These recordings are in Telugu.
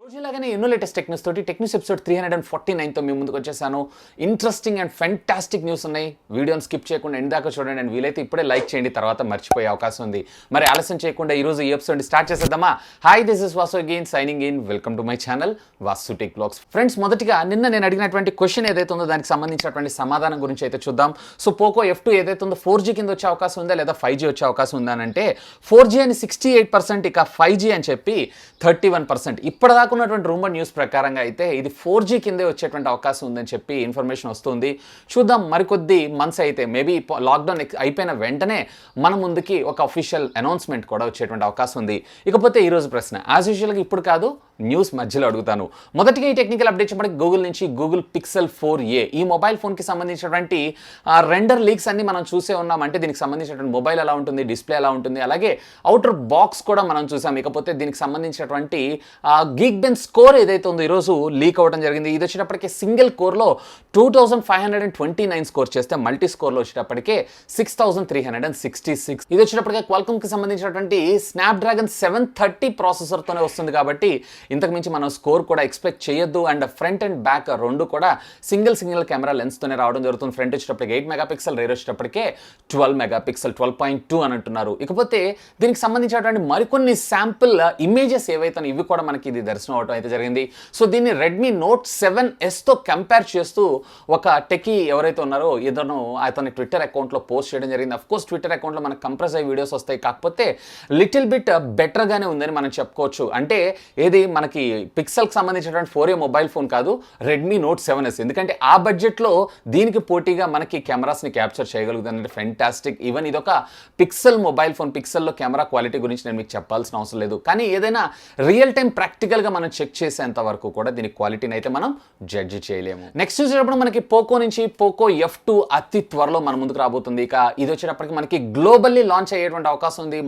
రోజులాగానే ఎన్నో లేటెస్ట్ టెక్ న్యూస్ తోటి టెక్ న్యూస్ ఎపిసోడ్ 349తో మీ ముందుకు వచ్చేసాను. ఇంట్రెస్టింగ్ అండ్ ఫెంటాస్టిక్ న్యూస్ ఉన్నాయి. వీడియోని స్కిప్ చేయకుండా ఎండ్ దాకా చూడండి అండ్ వీలైతే ఇప్పుడే లైక్ చేయండి, తర్వాత మర్చిపోయే అవకాశం ఉంది. మరి ఆలస్యం చేయకుండా ఈ రోజు ఈ ఎపిసోడ్ స్టార్ట్ చేసేద్దామా? Hi, this is Vasu again signing in. Welcome to my channel Vasu tech blogs. Friends, మొదటిగా నిన్న నేను అడిగినటువంటి క్వశ్చన్ ఏదైతే ఉందో దానికి సంబంధించినటువంటి సమాధానం గురించి అయితే చూద్దాం. సో పోకో F2 ఏదైతే ఉందో 4G కింద వచ్చే అవకాశం ఉందా లేదా 5G వచ్చే అవకాశం ఉందా అంటే 4G అని 68%, ఇక 5G అని చెప్పి 31%. ఇప్పటిదాకా ఉన్నటువంటి రూమర్ న్యూస్ ప్రకారంగా అయితే ఇది 4G కిందే వచ్చేటువంటి అవకాశం ఉందని చెప్పి ఇన్ఫర్మేషన్ వస్తుంది. చూద్దాం, మరికొద్ది మంత్స్ అయితే మేబీ లాక్డౌన్ అయిపోయిన వెంటనే మన ముందుకి ఒక అఫీషియల్ అనౌన్స్మెంట్ కూడా వచ్చేటువంటి అవకాశం ఉంది. ఇకపోతే ఈరోజు ప్రశ్న యాజ్ యూజువల్గా ఇప్పుడు కాదు, న్యూస్ మధ్యలో అడుగుతాను. మొదటిగా ఈ టెక్నికల్ అప్డేట్ చెప్పడానికి గూగుల్ నుంచి గూగుల్ పిక్సెల్ 4a ఈ మొబైల్ ఫోన్కి సంబంధించినటువంటి రెండర్ లీక్స్ అన్ని మనం చూసే ఉన్నాం. అంటే దీనికి సంబంధించినటువంటి మొబైల్ ఎలా ఉంటుంది, డిస్ప్లే ఎలా ఉంటుంది, అలాగే అవుటర్ బాక్స్ కూడా మనం చూసాం. ఇకపోతే దీనికి సంబంధించినటువంటి గీక్బెంచ్ స్కోర్ ఏదైతే ఉందో ఈరోజు లీక్ అవ్వడం జరిగింది. ఇది వచ్చేటప్పటికి సింగిల్ కోర్లో 2529 స్కోర్ చేస్తే మల్టీ స్కోర్లో వచ్చేటప్పటికే 6366. ఇది వచ్చేటప్పటికే క్వాల్కామ్కి సంబంధించినటువంటి స్నాప్డ్రాగన్ 730 ప్రాసెసర్తోనే వస్తుంది కాబట్టి ఇంతకు మించి మనం స్కోర్ కూడా ఎక్స్పెక్ట్ చేయొద్దు. అండ్ ఫ్రంట్ అండ్ బ్యాక్ రెండు కూడా సింగిల్ కెమెరా లెన్స్తోనే రావడం జరుగుతుంది. ఫ్రంట్ వచ్చేటప్పటికి 8 మెగాపిక్సెల్, రేర్ వచ్చేటప్పటికే 12 మెగాపిక్సెల్ 12.2 అని అంటున్నారు. ఇకపోతే దీనికి సంబంధించినటువంటి మరికొన్ని శాంపుల్ ఇమేజెస్ ఏవైతే ఇవి కూడా మనకి ఇది దర్శనం అవడం అయితే జరిగింది. సో దీన్ని రెడ్మీ నోట్ 7S కంపేర్ చేస్తూ ఒక టెకీ ఎవరైతే ఉన్నారో అతని ట్విట్టర్ అకౌంట్లో పోస్ట్ చేయడం జరిగింది. అఫ్ కోర్స్ ట్విట్టర్ అకౌంట్లో మనకు కంప్రెస్ అయ్యే వీడియోస్ వస్తాయి, కాకపోతే లిటిల్ బిట్ బెటర్గానే ఉందని మనం చెప్పుకోవచ్చు. అంటే ఏది మనకి పిక్సెల్కి సంబంధించినటువంటి 4a మొబైల్ ఫోన్ కాదు, రెడ్మీ నోట్ 7S. ఎందుకంటే ఆ బడ్జెట్లో దీనికి పోటీగా మనకి కెమెరాస్ని క్యాప్చర్ చేయగలుగుతుంది. అంటే ఫెంటాస్టిక్. ఈవెన్ ఇదొక పిక్సెల్ మొబైల్ ఫోన్, పిక్సెల్లో కెమెరా క్వాలిటీ గురించి నేను మీకు చెప్పాల్సిన అవసరం లేదు. కానీ ఏదైనా రియల్ టైం ప్రాక్టికల్గా మనం చెక్ చేసేంత వరకు కూడా దీని క్వాలిటీని అయితే మనం జడ్జి చేయలేము. నెక్స్ట్ చూసేటప్పుడు మనకి పోకో నుంచి పోకో F2 అతి త్వరలో మన ముందుకు రాబోతుంది. ఇక ఇది వచ్చేటప్పటికి మనకి గ్లోబల్లీ లాంచ్ అయ్యేటువంటి అవకాశం ఉంది.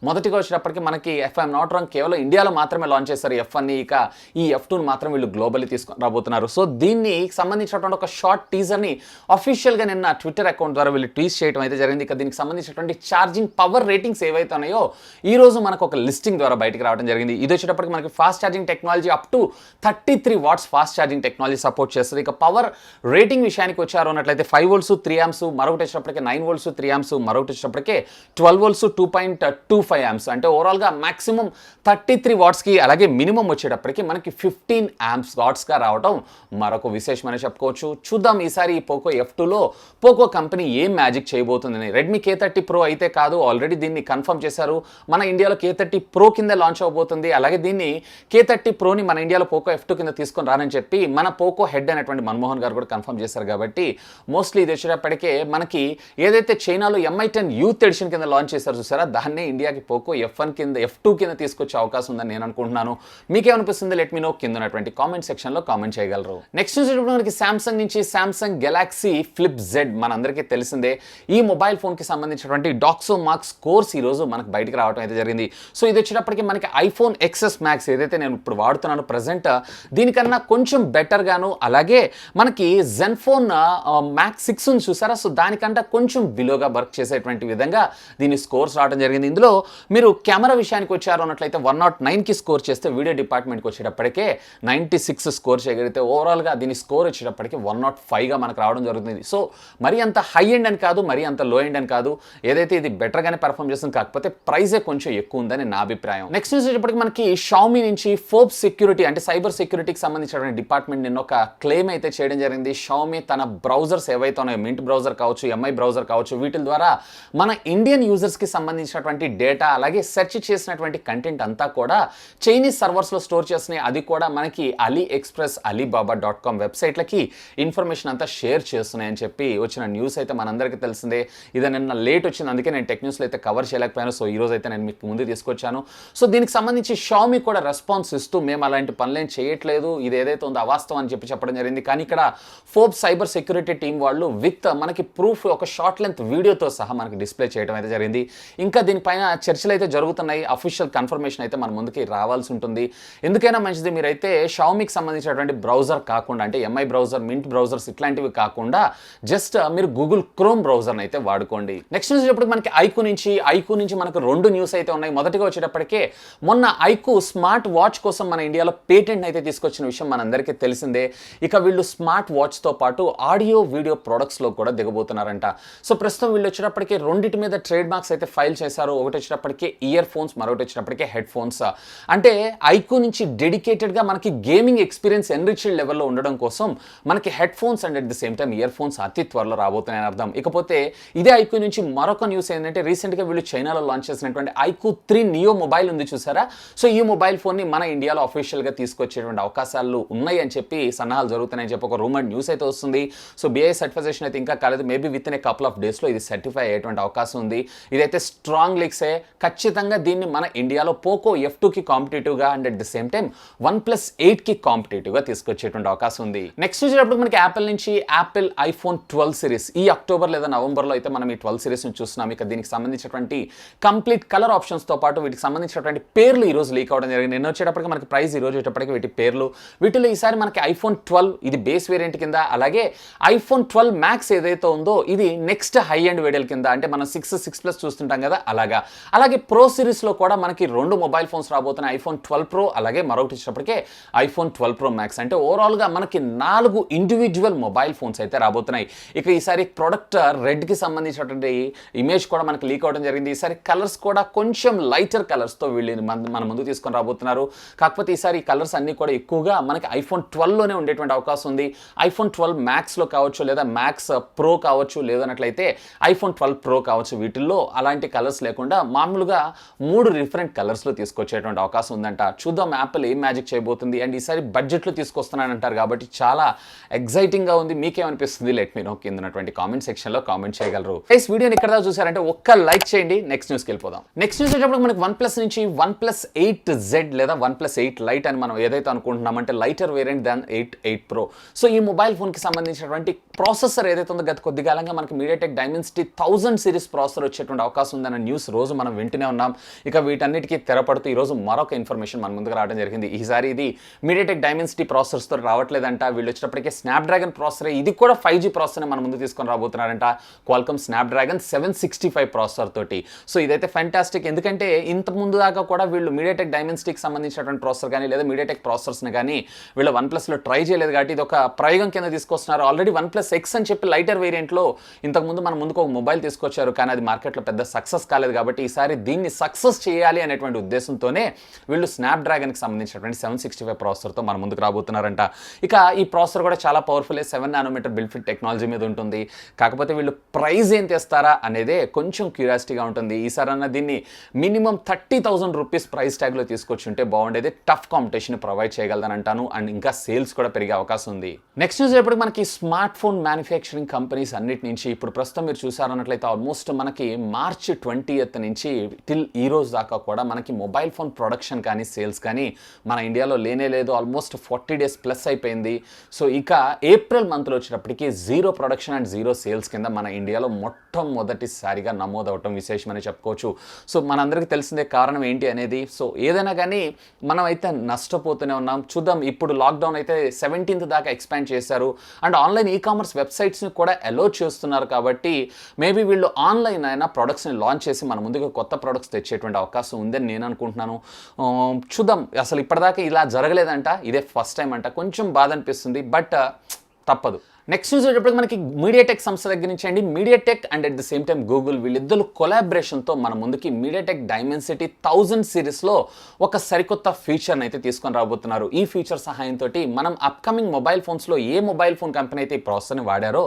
మొదటిగా వచ్చేటప్పటికి మనకి ఎఫ్ఐఎం నాట్ రాంగ్ కేవలం ఇండియాలో మాత్రమే లాంచ్ చేస్తారు F1ని. ఇక ఈ F2ని మాత్రం వీళ్ళు గ్లోబల్లీ తీసుకొని రాబోతున్నారు. సో దీన్ని సంబంధించినటువంటి ఒక షార్ట్ టీజర్ని అఫీషియల్గా నిన్న ట్విట్టర్ అకౌంట్ ద్వారా వీళ్ళు ట్వీట్ చేయడం అయితే జరిగింది. ఇక దీనికి సంబంధించినటువంటి ఛార్జింగ్ పవర్ రేటింగ్స్ ఏవైతే ఉన్నాయో ఈ రోజు మనకు ఒక లిస్టింగ్ ద్వారా బయటకు రావడం జరిగింది. ఇది వచ్చేటప్పటికి మనకి fast charging technology up to 33 watts fast charging technology support చేస్తుంది. ఇక పవర్ రేటింగ్ విషయానికి వచ్చారు అన్నట్లయితే 5 వోల్ట్స్ 3 ఆంప్స్, మరొకటి వచ్చేటప్పటికి 9 వోల్ట్స్ 3 ఆంప్స్, మరొకటి వచ్చేటప్పటికి 12 వోల్ట్స్ 2.25 ఆంప్స్. అంటే ఓవరాల్గా మాక్సిమం 33 వాట్స్కి, అలాగే మినిమం వచ్చేటప్పటికి మనకి 15 ఆంప్స్ వాట్స్గా రావడం మరొక విశేషమని చెప్పుకోవచ్చు. చూద్దాం ఈసారి ఈ పోకో F2లో పోకో కంపెనీ ఏం మ్యాజిక్ చేయబోతుందని. రెడ్మీ K30 Pro అయితే కాదు, ఆల్రెడీ దీన్ని కన్ఫర్మ్ చేశారు. మన ఇండియాలో K30 Pro కింద లాంచ్ అవబోతుంది. అలాగే దీన్ని K30 Proని మన ఇండియాలో పోకో F2 కింద తీసుకొని రానని చెప్పి మన పోకో హెడ్ అయినటువంటి మన్మోహన్ గారు కూడా కన్ఫర్మ్ చేశారు. కాబట్టి మోస్ట్లీ ఇది వచ్చేటప్పటికే మనకి ఏదైతే చైనాలో MI10 యూత్ ఎడిషన్ కింద లాంచ్ చేశారు చూసారా, దాన్నే ఇండియాకి పోకో F2 కింద తీసుకొచ్చే అవకాశం ఉందని నేను అనుకుంటున్నాను. మీకేమనిపిస్తుంది? లెట్ మీ నో కింద ఉన్నటువంటి కామెంట్ సెక్షన్లో కామెంట్ చేయగలరు. నెక్స్ట్ చూసేటప్పుడు మనకి సామ్సంగ్ నుంచి సామ్సంగ్ గెలాక్సీ ఫ్లిప్ Z మనందరికీ తెలిసిందే. ఈ మొబైల్ ఫోన్కి సంబంధించినటువంటి డాక్సో మార్క్ స్కోర్స్ ఈరోజు మనకు బయటకు రావడం అయితే జరిగింది. సో ఇది వచ్చేటప్పటికి మనకి ఐఫోన్ XS Max ఏదైతే నేను ఇప్పుడు వాడుతున్నాను ప్రజెంట్, దీనికన్నా కొంచెం బెటర్గాను, అలాగే మనకి జెన్ఫోన్ Max 6 ఉంది చూసారా, సో దానికంటే కొంచెం బిలోగా వర్క్ చేసేటువంటి విధంగా దీని స్కోర్స్ రావడం జరిగింది. ఇందులో మీరు కెమెరా విషయానికి వచ్చారు అన్నట్లయితే 109కి స్కోర్ చేస్తే, వీడియో డిపార్ట్మెంట్కి వచ్చేటప్పటికే 96 స్కోర్ చేయగలిగితే ఓవరాల్గా దీని స్కోర్ వచ్చేటప్పటికి 105గా మనకు రావడం జరుగుతుంది. సో మరీ అంత హై ఎండ్ అని కాదు, మరీ అంత లో ఎండ్ అని కాదు, ఏదైతే ఇది బెటర్గానే పర్ఫామ్ చేస్తుంది, కాకపోతే ప్రైజే కొంచెం ఎక్కువ ఉందని నా అభిప్రాయం. నెక్స్ట్ వచ్చేటప్పటికి మనకి షామీ నుంచి ఫోర్బ్స్ సెక్యూరిటీ అంటే సైబర్ సెక్యూరిటీకి సంబంధించినటువంటి డిపార్ట్మెంట్ నిన్న ఒక క్లెయిమ్ అయితే చేయడం జరిగింది. షామీ తన బ్రౌజర్స్ ఏవైతే ఉన్నాయో, మింట్ బ్రౌజర్ కావచ్చు, MI బ్రౌజర్ కావచ్చు, వీటి ద్వారా మన ఇండియన్ యూజర్స్కి సంబంధించినటువంటి డేటా, అలాగే సెర్చ్ చేసినటువంటి కంటెంట్ అంతా కూడా చైనీస్ సర్వర్స్లో స్టోర్ చేస్తున్నాయి. అది కూడా మనకి AliExpress, Alibaba.com వెబ్సైట్లకి ఇన్ఫర్మేషన్ అంతా షేర్ చేస్తున్నాయని చెప్పి వచ్చిన న్యూస్ అయితే మనందరికీ తెలిసిందే. ఇది నిన్న లేట్ వచ్చింది, అందుకే నేను టెక్ న్యూస్లో అయితే కవర్ చేయలేకపోయాను. సో ఈ రోజు అయితే నేను మీకు ముందు తీసుకొచ్చాను. సో దీనికి సంబంధించి షామీ కూడా రెస్పాన్స్ ఇస్తూ మేము అలాంటి పనులేం చేయట్లేదు, ఇది ఏదైతే ఉందో అవాస్తవం అని చెప్పి చెప్పడం జరిగింది. కానీ ఇక్కడ ఫోర్బ్స్ సైబర్ సెక్యూరిటీ టీం వాళ్ళు విత్ మనకి ప్రూఫ్ ఒక షార్ట్ లెంత్ వీడియోతో సహా మనకి డిస్ప్లే చేయడం అయితే జరిగింది. ఇంకా దీనిపైన చర్చలు అయితే జరుగుతున్నాయి. అఫీషియల్ కన్ఫర్మేషన్ అయితే మన ముందుకి రావాల్సి ఉంటుంది. ఉంటుంది. ఎందుకైనా మంచిది మీరైతే షావమీకి సంబంధించినటువంటి బ్రౌజర్ కాకుండా అంటే ఎంఐ బ్రౌజర్, మింట్ బ్రౌజర్స్ ఇట్లాంటివి కాకుండా జస్ట్ మీరు గూగుల్ క్రోమ్ బ్రౌజర్ని అయితే వాడుకోండి. నెక్స్ట్ వచ్చేటప్పుడు మనకి ఐకు నుంచి మనకు 2 న్యూస్ అయితే ఉన్నాయి. మొదటిగా వచ్చేటప్పటికే మొన్న ఐకు స్మార్ట్ వాచ్ కోసం మన ఇండియాలో పేటెంట్ అయితే తీసుకొచ్చిన విషయం మనందరికీ తెలిసిందే. ఇక వీళ్ళు స్మార్ట్ వాచ్తో పాటు ఆడియో వీడియో ప్రొడక్ట్స్లో కూడా దిగబోతున్నారంట. సో ప్రస్తుతం వీళ్ళు వచ్చేటప్పటికి రెండింటి మీద ట్రేడ్ మార్క్స్ అయితే ఫైల్ చేశారు. ఒకటి వచ్చేటప్పటికి ఇయర్ ఫోన్స్, మరొకటి వచ్చేటప్పటికి హెడ్ ఫోన్స్. అంటే ఐకు నుంచి డెడికేటెడ్గా మనకి గేమింగ్ ఎక్స్పీరియన్స్ ఎన్రిచ్డ్ లెవెల్లో ఉండడం కోసం మనకి head phones and at the same time ear phones అతి త్వరలో రాబోతున్నాయని అర్థం. ఇకపోతే ఇదే ఐకు నుంచి మరొక న్యూస్ ఏంటంటే రీసెంట్గా వీళ్ళు చైనాలో లాంచ్ చేసినటువంటి ఐకు 3 నియో మొబైల్ ఉంది చూసారా. సో ఈ మొబైల్ ఫోన్ని మన ఇండియాలో అఫీషియల్గా తీసుకొచ్చేటువంటి అవకాశాలు ఉన్నాయి అని చెప్పి సన్నాహాలు జరుగుతున్నాయని చెప్పి ఒక రూమర్ న్యూస్ అయితే వస్తుంది. సో బిఐ సర్టిఫికేషన్ అయితే ఇంకా కాలేదు. Maybe with in a couple of డేస్లో ఇది సర్టిఫై అయ్యేటువంటి అవకాశం ఉంది. ఇదైతే స్ట్రాంగ్ లీక్సే. ఖచ్చితంగా దీన్ని మన ఇండియాలో పోకో F2కి కాంపిటేటివ్గా and at the same time OnePlus 8కి కాంపిటేటివ్గా తీసుకొచ్చేటువంటి అవకాశం ఉంది. నెక్స్ట్ వచ్చేటప్పుడు మనకి యాపిల్ నుంచి యాపిల్ ఐఫోన్ 12 సిరీస్ ఈ అక్టోబర్ లేదా నవంబర్లో అయితే మనం ఈ 12 సిరీస్ని చూస్తున్నాం. ఇక దీనికి సంబంధించినటువంటి కంప్లీట్ కలర్ ఆప్షన్స్తో పాటు వీటికి సంబంధించినటువంటి పేర్లు ఈరోజు లీక్ అవడం జరిగింది. నిన్న వచ్చేటప్పటికి మనకి ప్రైస్ ఈరోజు వచ్చేటప్పటికి వీటి పేర్లు. వీటిలో ఈసారి మనకి ఐఫోన్ 12 ఇది బేస్ వేరియంట్ కింద, అలాగే ఐఫోన్ 12 మ్యాక్స్ ఏదైతే ఉందో ఇది నెక్స్ట్ హై అండ్ వేరియల్ కింద, అంటే మనం 6 ప్లస్ చూస్తుంటాం కదా అలాగే ప్రో సిరీస్లో కూడా మనకి 2 మొబైల్ ఫోన్స్ రాబోతున్నాయి. ఐఫోన్ 12 ప్రో అలాగే మరొకటి వచ్చేటప్పటికే ఐఫోన్ 12 ప్రో మ్యాక్స్. అంటే ఓవరాల్గా మనకి 4 ఇండివిజువల్ మొబైల్ ఫోన్స్ అయితే రాబోతున్నాయి. ఇక ఈసారి ప్రొడక్ట్ రెడ్కి సంబంధించినటువంటి ఇమేజ్ కూడా మనకి లీక్ అవడం జరిగింది. ఈసారి కలర్స్ కూడా కొంచెం లైటర్ కలర్స్తో వీళ్ళు మన ముందు తీసుకొని రాబోతున్నారు. కాకపోతే ఈసారి ఈ కలర్స్ అన్నీ కూడా ఎక్కువగా మనకి ఐఫోన్ 12లోనే ఉండేటువంటి అవకాశం ఉంది. ఐఫోన్ 12 మ్యాక్స్లో కావచ్చు, లేదా మ్యాక్స్ ప్రో కావచ్చు, లేదన్నట్లయితే ఐఫోన్ 12 ప్రో కావచ్చు. వీటిల్లో అలాంటి కలర్స్ లేకుండా మామూలుగా 3 డిఫరెంట్ కలర్స్లో తీసుకొచ్చేటువంటి అవకాశం ఉందంట. చూద్దాం యాపిల్ ఏం మ్యాజిక్ చేయబోతుంది. అండ్ ఈసారి బడ్జెట్లో తీసుకొస్తున్నానంటారు కాబట్టి చాలా ఎగ్జైటింగ్గా ఉంది. మీకేమనిపిస్తుంది? లెట్ మీ నో కిందనటువంటి కామెంట్ సెక్షన్లో కామెంట్ చేయగలరు. గైస్ వీడియోని ఇక్కడ దాకా చూసారంటే ఒక్క లైక్ చేయండి. నెక్స్ట్ న్యూస్కి వెళ్ళిపోదాం. నెక్స్ట్ న్యూస్ వచ్చేటప్పుడు మనకి OnePlus నుంచి OnePlus 8Z లేదా OnePlus 8 Lite అని మనం ఏదైతే అనుకుంటున్నామంటే లైటర్ వేరియంట్ దాన్ 8 Pro. సో ఈ మొబైల్ ఫోన్కి సంబంధించినటువంటి ప్రాసెసర్ ఏదైతే ఉందో గత కొద్ది కాలంగా మనకి MediaTek Dimensity 1000 సిరీస్ ప్రాసెసర్ వచ్చేటువంటి అవకాశం ఉందన్న న్యూస్ రోజు మనం వింటూనే ఉన్నాం. ఇక వీటన్నిటికీ తెరపడుతూ ఈరోజు మరొక ఇన్ఫర్మేషన్ మన ముందుకు రావడం జరిగింది. ఈసారి ఇది MediaTek Dimensity ప్రాసెసర్స్తో రావట్లేదంట. వీళ్ళు వచ్చేటప్పటికే స్నాప్డ్రాగన్ ప్రాసెసర్, ఇది కూడా 5G ప్రాసెసర్ని మన ముందు తీసుకొని రాబోతున్నారంట. Qualcomm Snapdragon 765 ప్రాసెసర్ తోటి. సో ఇదైతే ఫ్యాంటాస్టిక్. ఎందుకంటే ఇంత ముందు దాకా కూడా వీళ్ళు MediaTek Dimensityకి సంబంధించినటువంటి ప్రాసెసర్ కానీ లేదా MediaTek ప్రాసెసర్స్ని కానీ వీళ్ళు OnePlusలో ట్రై చేయలేదు కాబట్టి ఇది ఒక ప్రయోగం కింద తీసుకొస్తున్నారు. ఆల్రెడీ OnePlus X అని చెప్పి లైటర్ వేరియంట్లో ఇంతకుముందు మన ముందుకు ఒక మొబైల్ తీసుకొచ్చారు, కానీ అది మార్కెట్లో పెద్ద సక్సెస్ కాలేదు. కాబట్టి ఈసారి దీన్ని సక్సెస్ చేయాలి అనేటువంటి ఉద్దేశంతోనే వీళ్ళు స్నాప్డ్రాగన్కి సంబంధించినటువంటి 765 ప్రాసెసర్తో మన ముందుకు రాబోతున్నారంట. ఇక ఈ ప్రాసెసర్ కూడా చాలా powerful 7 nanometre build fit technology మీద ఉంటుంది. కాకపోతే వీళ్ళు ప్రైస్ ఏం తెస్తారా అనేదే కొంచెం క్యూరియాసిటీగా ఉంటుంది. ఈసారి అన్న దీన్ని మినిమం 30,000 రూపీస్ ప్రైస్ ట్యాగ్లో తీసుకొచ్చి ఉంటే బాగుండేది. టఫ్ కాంపిటీషన్ ప్రొవైడ్ చేయగలదని అంటాను. అండ్ ఇంకా సేల్స్ కూడా పెరిగే అవకాశం ఉంది. నెక్స్ట్ న్యూస్ ఎప్పుడు మనకి స్మార్ట్ ఫోన్ మ్యానుఫ్యాక్చరింగ్ కంపెనీస్ అన్నిటి నుంచి ఇప్పుడు ప్రస్తుతం మీరు చూసారన్నట్లయితే ఆల్మోస్ట్ మనకి మార్చి 20th నుంచి టిల్ ఈ రోజు దాకా కూడా మనకి మొబైల్ ఫోన్ ప్రొడక్షన్ కానీ సేల్స్ కానీ మన ఇండియాలో లేనే లేదు. ఆల్మోస్ట్ 40 days ప్లస్ అయిపోయింది. సో ఇక ఏప్రిల్ మంత్లో వచ్చేటప్పటికి 0 ప్రొడక్షన్ అండ్ 0 సేల్స్ కింద మన ఇండియాలో మొట్టమొదటిసారిగా నమోదవటం విశేషమని చెప్పుకోవచ్చు. సో మనందరికీ తెలిసిందే కారణం ఏంటి అనేది. సో ఏదైనా కానీ మనం అయితే నష్టపోతూనే ఉన్నాం. చూద్దాం, ఇప్పుడు లాక్డౌన్ అయితే 17th దాకా ఎక్స్పాండ్ చేశారు. అండ్ ఆన్లైన్ ఈకామర్స్ వెబ్సైట్స్ని కూడా అలో చేస్తున్నారు. కాబట్టి మేబీ వీళ్ళు ఆన్లైన్ అయినా ప్రొడక్ట్స్ని లాంచ్ చేసి మన ముందుగా కొత్త ప్రొడక్ట్స్ తెచ్చేటువంటి అవకాశం ఉందని నేను అనుకుంటున్నాను. చూద్దాం, అసలు ఇప్పటిదాకా ఇలా జరగలేదంట, ఇదే ఫస్ట్ టైం అంట. కొంచెం బాధ అనిపిస్తుంది, బట్ తప్పదు. నెక్స్ట్ న్యూస్ వచ్చేటప్పటికి మనకి MediaTek సంస్థ దగ్గర నుంచి అండి MediaTek and at the same time Google వీళ్ళిద్దరు కొలాబరేషన్తో మన ముందుకి MediaTek Dimensity 1000 సిరీస్లో ఒక సరికొత్త ఫీచర్ని అయితే తీసుకొని రాబోతున్నారు. ఈ ఫీచర్ సహాయంతో మనం అప్కమింగ్ మొబైల్ ఫోన్స్లో ఏ మొబైల్ ఫోన్ కంపెనీ అయితే ఈ ప్రాసెసర్ని వాడారో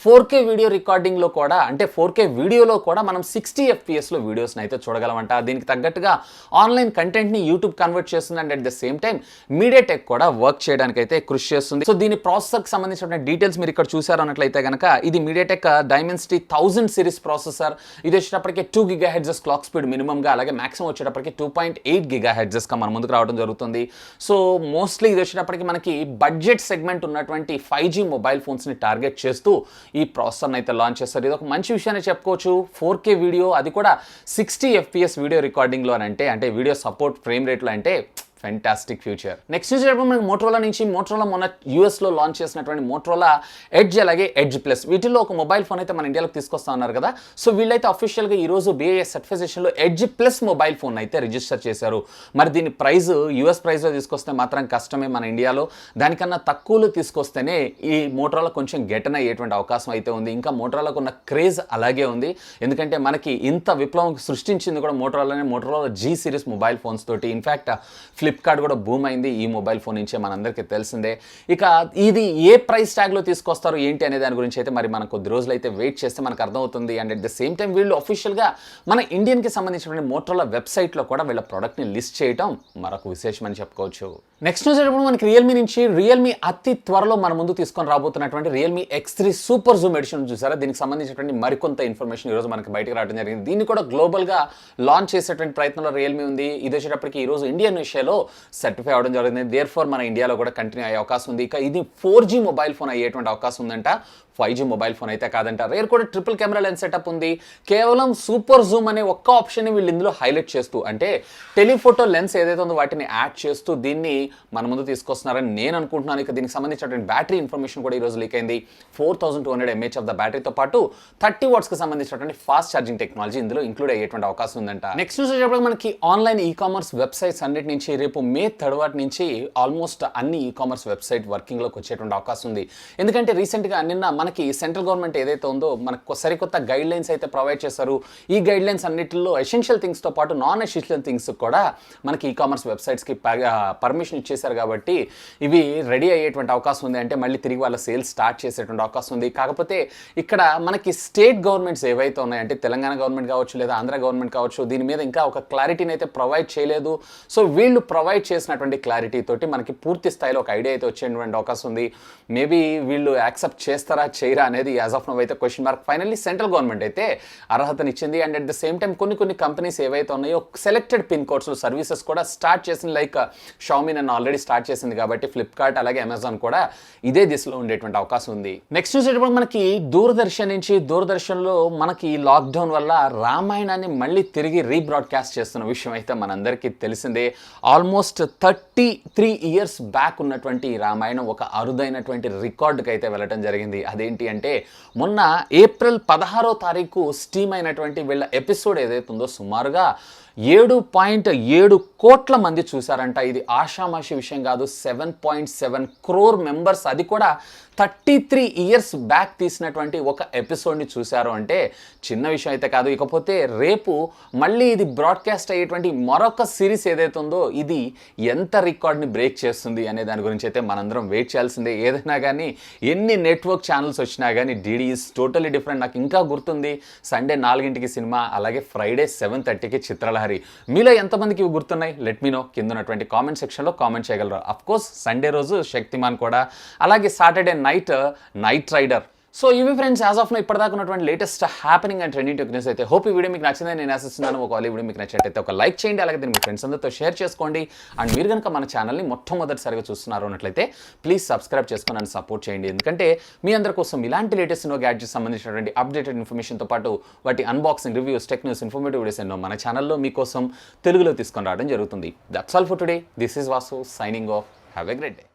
4K వీడియో రికార్డింగ్లో కూడా, అంటే 4K వీడియోలో కూడా మనం 60 FPS వీడియోస్ని అయితే చూడగలమంట. దీనికి తగ్గట్టుగా ఆన్లైన్ కంటెంట్ని యూట్యూబ్ కన్వర్ట్ చేస్తుంది. And at the same time MediaTek కూడా వర్క్ చేయడానికి అయితే కృషి చేస్తుంది. సో దీని ప్రాసెసర్కి సంబంధించిన డీటెయిల్స్ ఇక్కడ చూసారు అన్నట్లయితే కనుక ఇది MediaTek Dimensity 1000 సిరీస్ ప్రాసెసర్. ఇది వచ్చేటప్పటికి 2 GHz క్లాక్ స్పీడ్ మినిమంగా, అలాగే మాక్సిమం వచ్చేటప్పటికి 2.8 GHz మన ముందుకు రావడం జరుగుతుంది. సో మోస్ట్లీ ఇది వచ్చేటప్పటికి మనకి బడ్జెట్ సెగ్మెంట్ ఉన్నటువంటి 5G మొబైల్ ఫోన్స్ని టార్గెట్ చేస్తూ ఈ ప్రాసెసర్ని అయితే లాంచ్ చేస్తారు. ఇది ఒక మంచి విషయాన్ని చెప్పుకోవచ్చు. 4K వీడియో, అది కూడా 60 FPS వీడియో రికార్డింగ్లో అంటే వీడియో సపోర్ట్ ఫ్రేమ్ రేట్లో అంటే ఫెంటాస్టిక్ ఫ్యూచర్. నెక్స్ట్ న్యూస్ చెప్పడం మనకి మోటరోలా నుంచి. మోటరోలా మొన్న యూఎస్లో లాంచ్ చేసినటువంటి మోటరోలా ఎడ్జ్ అలాగే ఎడ్జ్ ప్లస్ వీటిల్లో ఒక మొబైల్ ఫోన్ అయితే మన ఇండియాలోకి తీసుకొస్తా ఉన్నారు కదా. సో వీళ్ళైతే అఫీషియల్గా ఈరోజు BIS సర్టిఫికేషన్లో ఎడ్జ్ ప్లస్ మొబైల్ ఫోన్ అయితే రిజిస్టర్ చేశారు. మరి దీని ప్రైస్ యూఎస్ ప్రైస్లో తీసుకొస్తే మాత్రం కష్టమే మన ఇండియాలో. దానికన్నా తక్కువలో తీసుకొస్తేనే ఈ మోటరోలా కొంచెం గెటన్ అయ్యేటువంటి అవకాశం అయితే ఉంది. ఇంకా మోటరోలాకు ఉన్న క్రేజ్ అలాగే ఉంది. ఎందుకంటే మనకి ఇంత విప్లవం సృష్టించింది కూడా మోటరోలానే. Motorola G series mobile phones తోటి. ఇన్ఫ్యాక్ట్ ఫ్లిప్కార్ట్ కూడా బూమ్ అయింది ఈ మొబైల్ ఫోన్ నుంచే, మనందరికీ తెలిసిందే. ఇక ఇది ఏ ప్రైస్ ట్యాగ్లో తీసుకొస్తారు ఏంటి అనే దాని గురించి అయితే మరి మనం కొద్ది రోజులు అయితే వెయిట్ చేస్తే మనకు అర్థమవుతుంది. And at the same time వీళ్ళు అఫీషియల్గా మన ఇండియన్కి సంబంధించిన మోటరోలా వెబ్సైట్లో కూడా వీళ్ళ ప్రోడక్ట్ని లిస్ట్ చేయడం మరొక విశేషం అని చెప్పుకోవచ్చు. నెక్స్ట్ న్యూస్ వచ్చేటప్పుడు మనకి రియల్మీ నుంచి. రియల్మీ అతి త్వరలో మన ముందు తీసుకొని రాబోతున్నటువంటి Realme X3 super Zoom edition చూసారా. దీనికి సంబంధించినటువంటి మరికొంత ఇన్ఫర్మేషన్ ఈరోజు మనకి బయటకు రావడం జరిగింది. దీన్ని కూడా గ్లోబల్గా లాంచ్ చేసేటువంటి ప్రయత్నంలో రియల్మీ ఉంది. ఇది వచ్చేటప్పటికి ఈరోజు ఇండియన్ విషయంలో సర్టిఫై అవడం జరిగింది. దేర్ ఫోర్ మన ఇండియాలో కూడా కంటిన్యూ అయ్యే అవకాశం ఉంది. ఇక ఇది 4G మొబైల్ ఫోన్ అయ్యేటువంటి అవకాశం ఉందంట. 5G మొబైల్ ఫోన్ అయితే కాదంట. రేర్ కూడా ట్రిపుల్ కెమెరా లెన్స్ సెటప్ ఉంది. కేవలం సూపర్ జూమ్ అనే ఒక్క ఆప్షన్ వీళ్ళు ఇందులో హైలైట్ చేస్తూ, అంటే టెలిఫోటో లెన్స్ ఏదైతే ఉందో వాటిని యాడ్ చేస్తూ దీన్ని మన ముందు తీసుకొస్తున్నారని నేను అనుకుంటున్నాను. ఇక దీనికి సంబంధించినటువంటి బ్యాటరీ ఇన్ఫర్మేషన్ కూడా ఈరోజు లీక్ అయింది. 4200 mAh ఆఫ్ ద బ్యాటరీతో పాటు 30 wattsకి సంబంధించినటువంటి ఫాస్ట్ ఛార్జింగ్ టెక్నాలజీ ఇందులో ఇంక్లూడ్ అయ్యేటువంటి అవకాశం ఉందంట. నెక్స్ట్ న్యూస్ వచ్చేటప్పుడు మనకి ఆన్లైన్ కామర్స్ వెబ్సైట్స్ అన్నిటి నుంచి రేపు మే 3rd నుంచి ఆల్మోస్ట్ అన్ని కామర్స్ వెబ్సైట్ వర్కింగ్లోకి వచ్చేటువంటి అవకాశం ఉంది. ఎందుకంటే రీసెంట్గా నిన్న మనకి సెంట్రల్ గవర్నమెంట్ ఏదైతే ఉందో మనకు సరికొత్త గైడ్ లైన్స్ అయితే ప్రొవైడ్ చేశారు. ఈ గైడ్ లైన్స్ అన్నిటిలో ఎసెన్షియల్ థింగ్స్తో పాటు నాన్ ఎసెన్షియల్ థింగ్స్ కూడా మనకి కామర్స్ వెబ్సైట్స్కి పర్మిషన్ ఇచ్చేశారు. కాబట్టి ఇవి రెడీ అయ్యేటువంటి అవకాశం ఉంది. అంటే మళ్ళీ తిరిగి వాళ్ళ సేల్స్ స్టార్ట్ చేసేటువంటి అవకాశం ఉంది. కాకపోతే ఇక్కడ మనకి స్టేట్ గవర్నమెంట్స్ ఏవైతే ఉన్నాయో, అంటే తెలంగాణ గవర్నమెంట్ కావచ్చు లేదా ఆంధ్ర గవర్నమెంట్ కావచ్చు, దీని మీద ఇంకా ఒక క్లారిటీని అయితే ప్రొవైడ్ చేయలేదు. సో వీళ్ళు ప్రొవైడ్ చేసినటువంటి క్లారిటీ తోటి మనకి పూర్తి స్థాయిలో ఒక ఐడియా అయితే వచ్చేటువంటి అవకాశం ఉంది. మేబీ వీళ్ళు యాక్సెప్ట్ చేస్తారా చేయరా అనేది యాజ్ ఆఫ్ నౌ అయితే question mark. Finally central government అయితే అర్హతనిచ్చింది. And at the same time కొన్ని కంపెనీస్ ఏవైతే ఉన్నాయో సెలెక్టెడ్ పిన్ కోడ్స్లో సర్వీసెస్ కూడా స్టార్ట్ చేసింది. లైక్ షామీ నన్ను ఆల్రెడీ స్టార్ట్ చేసింది కాబట్టి ఫ్లిప్కార్ట్ అలాగే అమెజాన్ కూడా ఇదే దిశలో ఉండేటువంటి అవకాశం ఉంది. నెక్స్ట్ చూసేటప్పుడు మనకి దూరదర్శన్ నుంచి. దూరదర్శన్లో మనకి లాక్డౌన్ వల్ల రామాయణాన్ని మళ్ళీ తిరిగి రీబ్రాడ్కాస్ట్ చేస్తున్న విషయం అయితే మనందరికీ తెలిసిందే. ఆల్మోస్ట్ 33 years బ్యాక్ ఉన్నటువంటి రామాయణం ఒక అరుదైనటువంటి రికార్డుకి అయితే వెళ్ళడం జరిగింది. అదేంటి అంటే మొన్న ఏప్రిల్ 16వ తారీఖు స్ట్రీమ్ అయినటువంటి వీళ్ళ ఎపిసోడ్ ఏదైతే ఉందో సుమారుగా 7.7 కోట్ల మంది చూసారంట. ఇది ఆషామాషి విషయం కాదు. 7.7 crore మెంబర్స్, అది కూడా 33 years బ్యాక్ తీసినటువంటి ఒక ఎపిసోడ్ని చూశారు అంటే చిన్న విషయం అయితే కాదు. ఇకపోతే రేపు మళ్ళీ ఇది బ్రాడ్కాస్ట్ అయ్యేటువంటి మరొక సిరీస్ ఏదైతే ఉందో ఇది ఎంత రికార్డ్ని బ్రేక్ చేస్తుంది అనే దాని గురించి అయితే మనందరం వెయిట్ చేయాల్సిందే. ఏదైనా కానీ ఎన్ని నెట్వర్క్ ఛానల్స్ వచ్చినా కానీ DD ఈజ్ టోటలీ డిఫరెంట్. నాకు ఇంకా గుర్తుంది సండే 4కి సినిమా, అలాగే ఫ్రైడే 7:30కి చిత్రలహరి. మీలో ఎంతమందికి ఇవి గుర్తున్నాయి? లెట్ మీ నో కింద ఉన్నటువంటి కామెంట్ సెక్షన్లో కామెంట్ చేయగలరు. అఫ్కోర్స్ సండే రోజు శక్తిమాన్ కూడా, అలాగే సాటర్డే నైట్ రైడర్. సో ఇవి ఫ్రెండ్స్ యాజ్ ఆఫ్ నో ఇప్పటిదాకా ఉన్నటువంటి latest happening and trending techniques అయితే. హోప్ ఈ వీడియో మీకు నచ్చిందని నేను ఆశిస్తున్నాను. ఒకవేళ ఈ వీడియో మీకు నచ్చినట్టయితే ఒక లైక్ చేయండి, అలాగే దీన్ని మీ ఫ్రెండ్స్ అందరితో షేర్ చేసుకోండి. అండ్ మీరు కనుక మన ఛానల్ని మొట్టమొదటిసారిగా చూస్తున్నారు అన్నట్లయితే ప్లీజ్ సబ్స్క్రైబ్ చేసుకొని నన్ను సపోర్ట్ చేయండి. ఎందుకంటే మీ అందరి కోసం ఇలాంటి లేటెస్ట్ గ్యాడ్జెట్స్ సంబంధించినటువంటి అప్డేటెడ్ ఇన్ఫర్మేషన్తో పాటు వాటి unboxing, reviews, tech news, informative videos ఎన్నో మన ఛానల్లో మీకోసం తెలుగులో తీసుకొని రావడం జరుగుతుంది. That's all for today. This is Vasu signing off. Have a great day.